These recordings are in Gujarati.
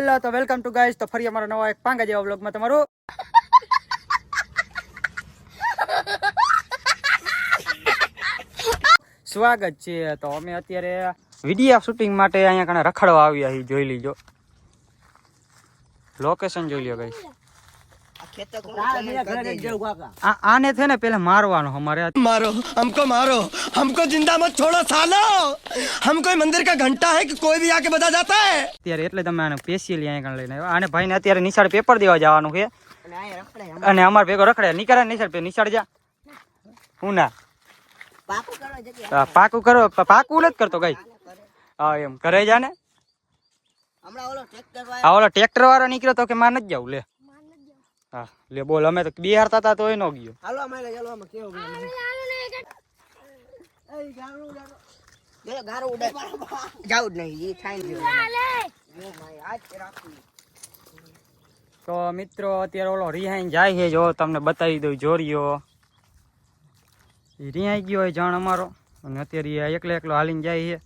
હેલો તો વેલકમ ટુ ગાઈસ. તો ફરી અમારો નવો એક પાંગા જેવા વ્લોગમાં તમારું સ્વાગત છે. તો અમે અત્યારે વિડીયો શૂટિંગ માટે અહીંયા કણે રખડવા આવ્યા છીએ. જોઈ લીજો લોકેશન, જોઈ લ્યો ગાઈસ. આને છે ને પેલા મારવાનો અમારે. मारो हमको जिंदा मत छोड़ो सालो, हम कोई मंदिर का घंटा है कि कोई भी आके बता जाता है. અત્યારે એટલે તમે આને સ્પેશિયલી અહીંયા કણે લઈને આવ્યા. આને ભાઈને અત્યારે નિશાળ પેપર દેવા જવાનું છે અને અમાર ભેગો રખડે. નીકળે નિશાળ જા. હું ના પાકું કરો, પાકું નથી કરતો કઈ. હા એમ કરે જા ને. ઓલો ટ્રેક્ટર વાળો નીકળ્યો તો કે માર નથી જવું. લે હા લે બોલ. અમે તો બિહારતા હતા તો એ નો ગયો. હાલો અમે ચાલો અમે કેવો ગારો ઉડાય જાવ જ નહીં ઈ થાય તો મિત્રો અત્યારે ઓલો રિહાઈ જાય છે. જો તમને બતાવી દઉં જોરિયો રિહાઈ ગયો હોય જાણ અમારો. અને અત્યારે એકલો હાલીને જાય છે.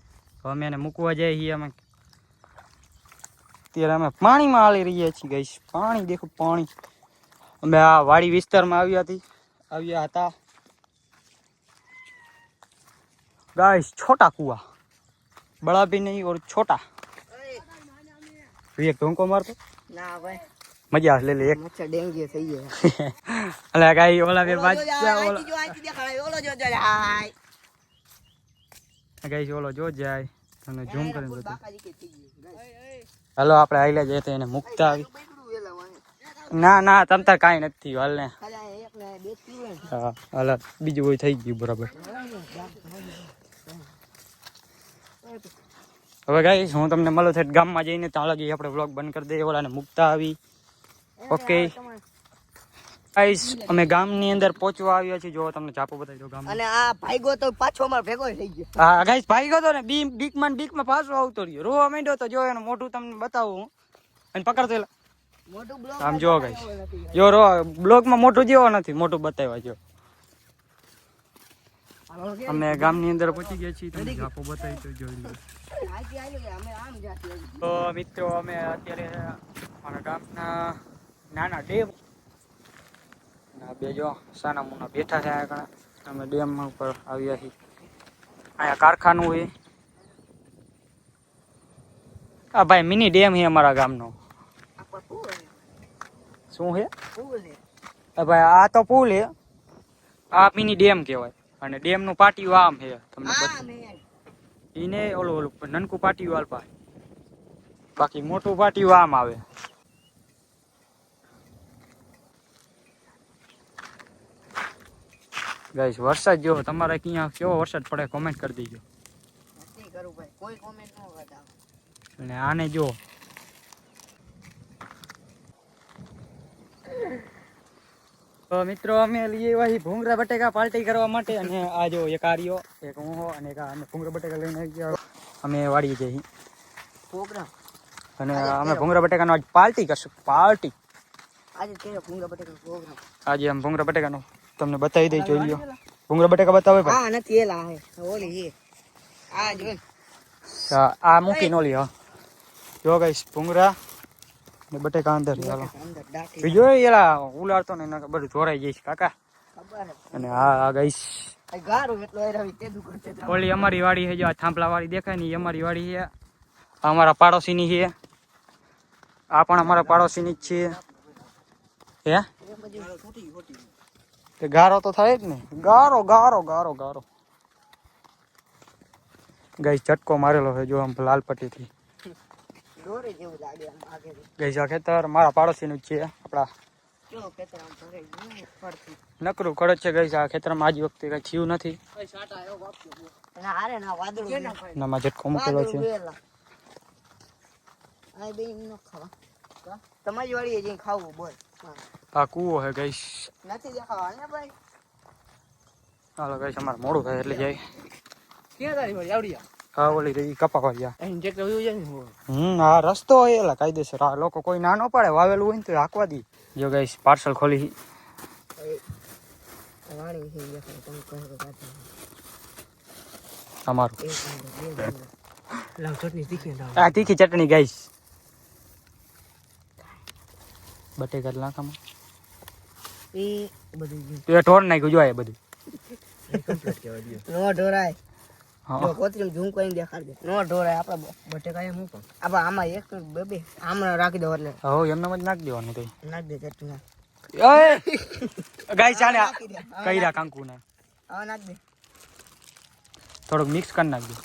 તો અમે એને મૂકવા જઈએ છીએ. અમે અત્યારે અમે પાણીમાં હાલી રહ્યા છીએ ગાઈસ. પાણી દેખો પાણી. અમે આ વાડી વિસ્તારમાં આવ્યા હતા गाइस. छोटा कुआ, बड़ा भी नहीं और छोटा. एक तुमको मार तो ના ભાઈ मजा ले ले एक. મચ્છર ડેન્ગ્યુ થઈ ગયો. अरे गाइस ओला पे बच्चा ओला જો આઈ દેખાય ઓલો જો હાય गाइस ओलो जो जाए तने ઝૂમ કરીને બતાવ. બાકાજી કે થઈ ગયું હાલો આપણે આઈલા જઈએ તો એને મુકતા આવી. ના ના તમ તાર કાઈ નથી થયું. હાલ ને ખાલી એક ને બે પીવે. હા હાલ બીજું કોઈ થઈ ગયું બરાબર. હવે ગાઈસ હું તમને મળું છું ગામમાં જઈને. ત્યાં લગી આપણે વ્લોગ બંધ કરી દઈએ. ઓલાને મુકતા આવી. ઓકે ગાઈસ અમે ગામની અંદર પહોંચવા આવ્યા છીએ. જો તમને ચાપો બતાવી દો ગામ. અને આ ભાઈગો તો પાછો માર ભેગો થઈ ગયો. હા ગાઈસ ભાઈ ગયો તો ને બીકમાં પાછો આવતો રહ્યો. રોવા માંડ્યો તો. જો એનું મોઢું તમને બતાવું હું. અને પકડતો એલા મોટું બ્લોક આમ જો ગાઈસ. જો રો બ્લોગમાં મોઢું જેવો નથી. મોઢું બતાવ્યા જો. અમે ગામની અંદર પહોંચી ગયા છીએ. તમને ચાપો બતાવી તો જોઈ લો. તો મિત્રો અમે અત્યારે મારા ગામના નાના ડેમ બે જો સાના મુના બેઠા છે. આગળ અમે ડેમ ઉપર આવ્યા છીએ. અહીંયા કારખાનું છે. આ ભાઈ મિની ડેમ છે અમારા ગામનો. શું છે ભાઈ? આ તો પુલ છે. આ મિની ડેમ કહેવાય. અને ડેમ નું પાટિયું આમ છે. તમને એને ઓલું નનકું પાટિયું આલપા. બાકી મોટું પાટિયું આમ આવે. ગાઈસ વરસાદ જો તમારે ક્યાં કેવો વરસાદ પડે કોમેન્ટ કરી દેજો. કોઈ કોમેન્ટ ન કરતા. અને આને જો તો મિત્રો અમે લઈએ એવા ભૂંગળા બટેકા પાર્ટી કરવા માટે. અને આ જો એક આર્યો, એક હું હો અને એક અમે ભૂંગળા બટેકા લઈને આવી ગયા. અમે વાડીએ જઈએ પ્રોગ્રામ અને અમે ભૂંગળા બટેકાનો આજ પાર્ટી કરશું. પાર્ટી આજે કેવો ભૂંગળા બટેકાનો પ્રોગ્રામ. આજે આમ ભૂંગળા બટેકાનો તમને બતાવી દઈ. જોઈ લ્યો ભૂંગળા બટેકા બતાવે ભાઈ. હા નથી એલા હે ઓલી હે આ જો આ મૂકી નો લ્યો. જો ગાઈસ ભૂંગળા ને બટેકા અંદર. ચાલો અંદર ડાટી બીજો એલા ઉલાડતો ને બધું ચોરાઈ જઈશ કાકા. ખબર હે અને આ ગાઈસ આ ગારો એટલો એરાવી તે દુકર છે. ઓલી અમારી વાડી છે. જો આ થાંભલા વાડી દેખાય ને એ અમારી વાડી છે. આ અમારા પાડોશીની છે. આ પણ અમારા પાડોશીની જ છે. હે તે ગારો તો થાય જ ને. ગારો ગારો ગારો ગારો ગાઈસ ચટકો મારેલો છે. જો આમ લાલ પટ્ટીથી દોરે જેવું લાગે આમ આગે. ગાઈસ આ ખેતર મારા પાડોશીનું જ છે. આપણા કેવો ખેતર આમ ભરે પડતી. નકરું કડક છે ગાઈસ. આ ખેતરમાં આજ વખતે કઈ થયું નથી. ઓય સાટા આયો બાપ્યો. અને હારે ના વાદળું નામાં ઝટકો મૂકેલો છે. આ બે ન ખાવા. તમારી વાળી જઈને ખાવું બોલ. આ કૂવો છે ગાઈસ. નથી દેખાવા ને ભાઈ. હાલો ગાઈસ અમારે મોડું થાય એટલે જાય. ક્યાં તારી વાળી આવડિયા? હા ઓલી રહી કપાવાળિયા. અહીં જેટલો વ્યૂ જાય ને આ રસ્તો હોય એલા કાયદેસર. આ લોકો કોઈ ના ન પાડે. વાવેલું હોય ને તો હાંકવા દી. જો ગાઈસ પાર્સલ ખોલી વાળી છે દેખાય તમે કહો તો કાઢો. અમારું લાવ ચટણી તીખી લાવ. આ તીખી ચટણી ગાઈસ. બટેકા લાખામાં એ બધું તો એ ઢોર નાખ્યું જો એ બધું નો ઢોરાય હા જો કોથરીમ ઝૂમ કરીને દેખાડ દે નો ઢોરાય આપડા બટેકા એમ હું પણ આપા આમાં એક બે આમણા રાખી દો એટલે હો એમને જ નાખી દેવાનું તઈ નાખ દે ચટણી નાખ ઓય ગાઈસ આને કઈરા કાંકુ ને હવે નાખ દે થોડુંક મિક્સ કરી નાખજો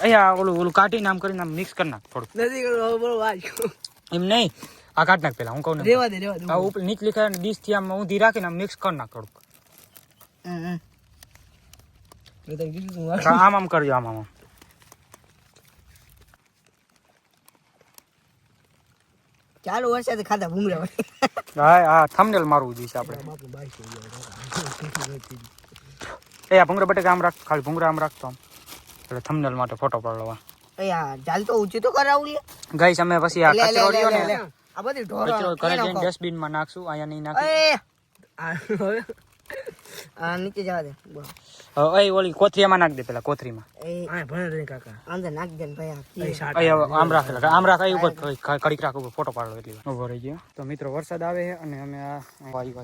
અહીંયા ઓલું કાઢીને આમ કરીને આમ મિક્સ કરી નાખ થોડુંક નથી કરો બરો વાજ એમ નહીં આ કાઢ નાખ પેલા હું કહું ને રેવા દે આ ઉપર નીચલી ખાય ડીશ થી આમ ઊંધી રાખીને આમ મિક્સ કરી નાખ થોડુંક એ તો કીધું તું આમ આમ કરજો આમ આમ ચાલુ વર્ષે ખાધા ભૂંગળા હા હા થંબનેલ મારવું જોઈએ આપણે બાપુ બાઈ છે એ આ ભૂંગળા બટેકા આમ રાખ ખાલી ભૂંગળા આમ રાખતો આમ એટલે થંબનેલ માટે ફોટો પાડવા યાર ચાલ તો ઊંચી તો કરાવું લે ગાઈસ અમે પછી આ કચરો રહ્યો ને આ બધી ઢોરો કચરો ઘરે જઈને ડસ્ટબિન માં નાખશું અહીંયા નહીં નાખી આ નીચે જવા દે બોલ એ ઓલી કોથરીમાં નાખ દે પેલા કોથરીમાં એ આ ભણ રે કાકા અંદર નાખ દે ને ભાઈ આમ રાખેલા આમ રાખ અહીં ઉપર કડીક રાખ ઉપર ફોટો પાડો એટલી વાર ઉભો રહી ગયો તો મિત્રો વરસાદ આવે છે અને અમે આ વાઈ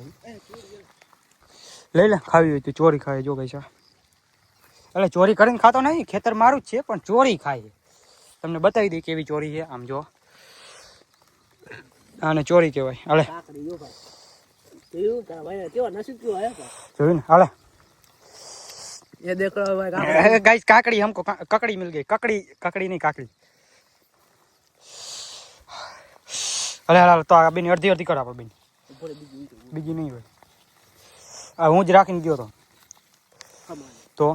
લઈ લે ખાવી હોય તો ચોરી ખાય જો ગઈ છે એટલે ચોરી કરીને ખાતો નહીં ખેતર મારું જ છે પણ ચોરી ખાય તમને બતાવી દઈ કેવી ચોરી છે આમ જો આને ચોરી કહેવાય હાલે જોયું ને હાલે ये देख रहा भाई गाइस काकड़ी हमको ककड़ी मिल गई ककड़ी नहीं काकड़ी अरे हाल तो आ बेन अर्धी अर्धी करा पर बेन બીજી નહીં હોય આ હું જ રાખીને ગયો તો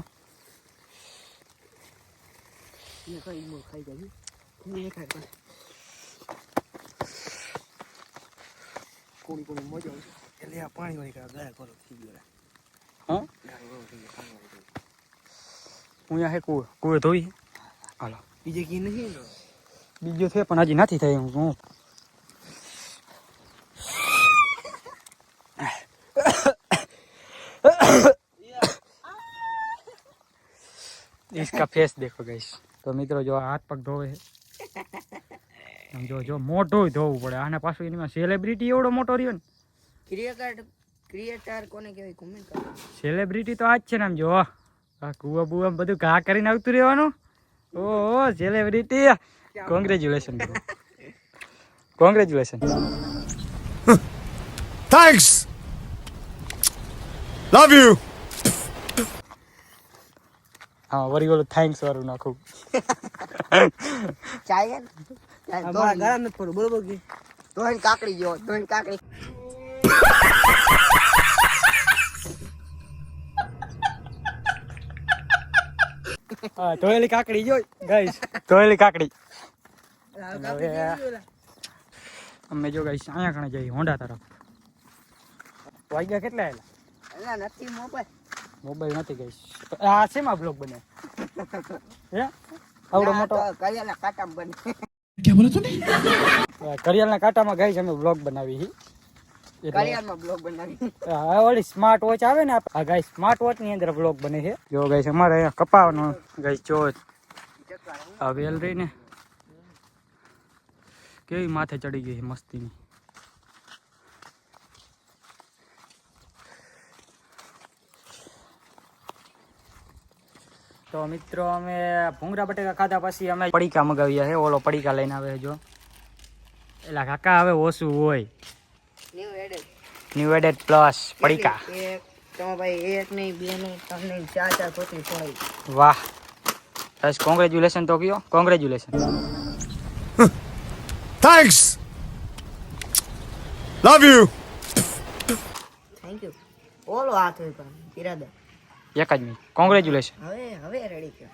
કોણી કોણી મજા આવશે એટલે આ પાણી વાળી ગાય કરો થઈ ગયો હું અહીંયા હે કુવે ધોઈ હાલો બીજે કી નહીં બીજો છે પણ હજી નથી થઈ હું इसका फेस देखो गाइस तो મિત્રો જો હાથ પગ ધોવે છે જો જો મોટો ધોવું પડે આને પાછું એમાં સેલિબ્રિટી એવડો મોટો રહ્યો ને ક્રિએટર કોને કહેવાય કમેન્ટ કરો સેલિબ્રિટી તો આજ છે ને આમ જો આ કુવા બુવા બધું ઘા કરીને આવતું રહેવાનું ઓહો celebrity congratulation bro congratulation thanks love you હા વરી ઓલું થેન્ક્સ વાળું નાખું ચાય ને અમારા ગળા નથી પડું બરોબર કે તોય કાકડી જો તોય કાકડી હા ધોયેલી કાકડી જો ગાઈસ ધોયેલી કાકડી અમે જો ગાઈસ અહીંયા કણે જઈએ હોન્ડા તરફ વાગ્યા કેટલા આવેલા એલા નથી મોબાઈલ નથી ગાઈસ આ શેમાં બ્લોગ બને હે આવડો મોટો કરિયાના કાટા બને क्या बोला तूने કરિયાલના કાંટામાં ગાઈસ અમે બ્લોગ બનાવી હી કરિયામાં બ્લોગ બનાવી હા ઓલી સ્માર્ટ વોચ આવે ને આ ગાઈસ સ્માર્ટ વોચ ની અંદર બ્લોગ બને છે જો ગાઈસ અમારે અહીંયા કપાવાનો ગાઈસ જો આ વેલ રહી ને કેવી માથે ચડી ગઈ મસ્તીની તો મિત્રો અમે ભૂંગળા બટેકા ખાધા પછી અમે પડીકા મગાવ્યા છે ઓલો પડીકા લઈને આવે જો એલા કાકા હવે ઓછું હોય ન્યુ એડેડ પ્લસ પડીકા એક તો ભાઈ એક નહીં બે નહીં ત્રણ નહીં ચાર કોથળી છોડી વાહ બસ કોંગ્રેચ્યુલેશન તો કયો congratulation thanks love you thank you ઓલો હાથ હોય પણ ઈરાદા એક જ મિનિટ કોંગ્રેચ્યુલેશન હવે રેડી કર